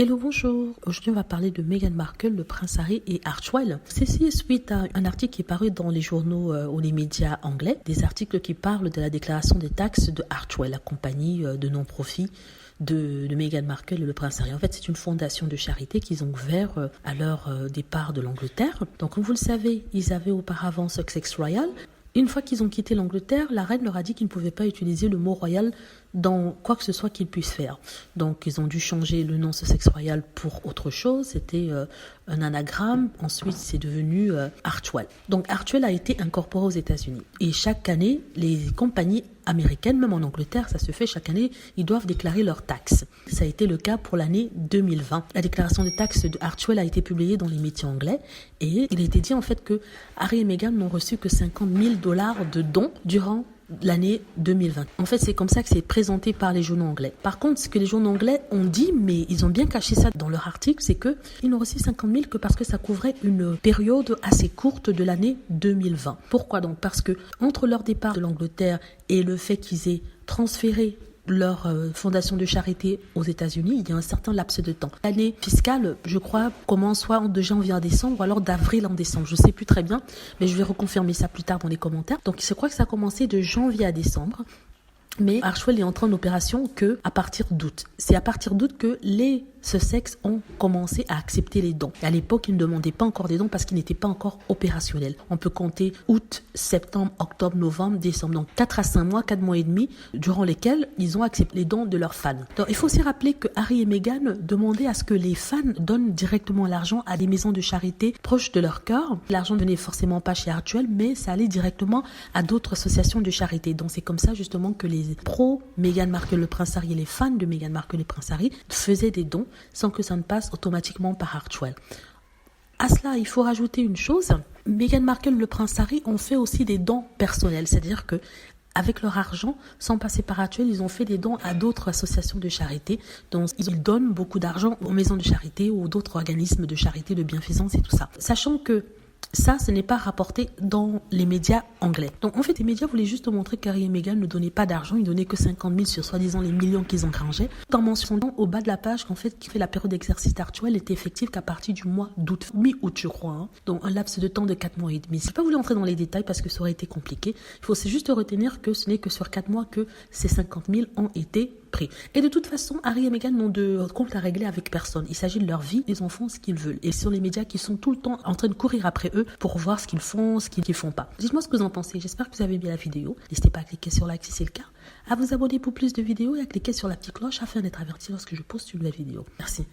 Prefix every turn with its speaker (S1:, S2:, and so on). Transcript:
S1: Hello, bonjour. Aujourd'hui, on va parler de Meghan Markle, le prince Harry et Archewell. Ceci est suite à un article qui est paru dans les journaux ou les médias anglais, des articles qui parlent de la déclaration des taxes de Archewell, la compagnie de non-profit de Meghan Markle et le prince Harry. En fait, c'est une fondation de charité qu'ils ont ouvert à leur départ de l'Angleterre. Donc, comme vous le savez, ils avaient auparavant Sussex Royal. Une fois qu'ils ont quitté l'Angleterre, la reine leur a dit qu'ils ne pouvaient pas utiliser le mot royal dans quoi que ce soit qu'ils puissent faire. Donc, ils ont dû changer le nom Sussex Royal pour autre chose. C'était un anagramme. Ensuite, c'est devenu Archewell. Donc, Archewell a été incorporé aux États-Unis. Et chaque année, les compagnies américaines, même en Angleterre, ça se fait chaque année, ils doivent déclarer leurs taxes. Ça a été le cas pour l'année 2020. La déclaration de taxes de Archewell a été publiée dans les médias anglais et il a été dit en fait que Harry et Meghan n'ont reçu que 50 000 $ de dons durant l'année 2020. En fait, c'est comme ça que c'est présenté par les journaux anglais. Par contre, ce que les journaux anglais ont dit, mais ils ont bien caché ça dans leur article, c'est que ils n'ont reçu 50 000 que parce que ça couvrait une période assez courte de l'année 2020. Pourquoi donc? Parce que entre leur départ de l'Angleterre et le fait qu'ils aient transféré leur fondation de charité aux États-Unis, il y a un certain laps de temps. L'année fiscale, je crois, commence soit de janvier à décembre ou alors d'avril en décembre. Je ne sais plus très bien, mais je vais reconfirmer ça plus tard dans les commentaires. Donc, je crois que ça a commencé de janvier à décembre. Mais Archewell est entré en opération que à partir d'août. C'est à partir d'août que les Sussex ont commencé à accepter les dons. À l'époque, ils ne demandaient pas encore des dons parce qu'ils n'étaient pas encore opérationnels. On peut compter août, septembre, octobre, novembre, décembre. Donc 4 à 5 mois, 4 mois et demi, durant lesquels ils ont accepté les dons de leurs fans. Donc il faut aussi rappeler que Harry et Meghan demandaient à ce que les fans donnent directement l'argent à des maisons de charité proches de leur cœur. L'argent ne venait forcément pas chez Archewell, mais ça allait directement à d'autres associations de charité. Donc c'est comme ça justement que les pro Meghan Markle, le prince Harry, et les fans de Meghan Markle et le prince Harry faisaient des dons sans que ça ne passe automatiquement par Archewell. À cela, il faut rajouter une chose. Meghan Markle et le prince Harry ont fait aussi des dons personnels, c'est-à-dire que avec leur argent, sans passer par Archewell, ils ont fait des dons à d'autres associations de charité. Donc, ils donnent beaucoup d'argent aux maisons de charité ou d'autres organismes de charité, de bienfaisance et tout ça. Sachant que ça, ce n'est pas rapporté dans les médias anglais. Donc, en fait, les médias voulaient juste montrer qu'Harry et Meghan ne donnaient pas d'argent. Ils donnaient que 50 000 sur soi-disant les millions qu'ils engranger. En mentionnant au bas de la page qu'en fait, la période d'exercice d'Archewell était effective qu'à partir du mois d'août, mi-août, je crois. Hein. Donc, un laps de temps de 4 mois et demi. Je n'ai pas voulu entrer dans les détails parce que ça aurait été compliqué. Il faut juste retenir que ce n'est que sur 4 mois que ces 50 000 ont été pris. Et de toute façon, Harry et Meghan n'ont de compte à régler avec personne. Il s'agit de leur vie, ils en font ce qu'ils veulent. Et ce sont les médias qui sont tout le temps en train de courir après eux pour voir ce qu'ils font, ce qu'ils ne font pas. Dites-moi ce que vous en pensez. J'espère que vous avez bien la vidéo. N'hésitez pas à cliquer sur like si c'est le cas, à vous abonner pour plus de vidéos et à cliquer sur la petite cloche afin d'être averti lorsque je poste une nouvelle vidéo. Merci.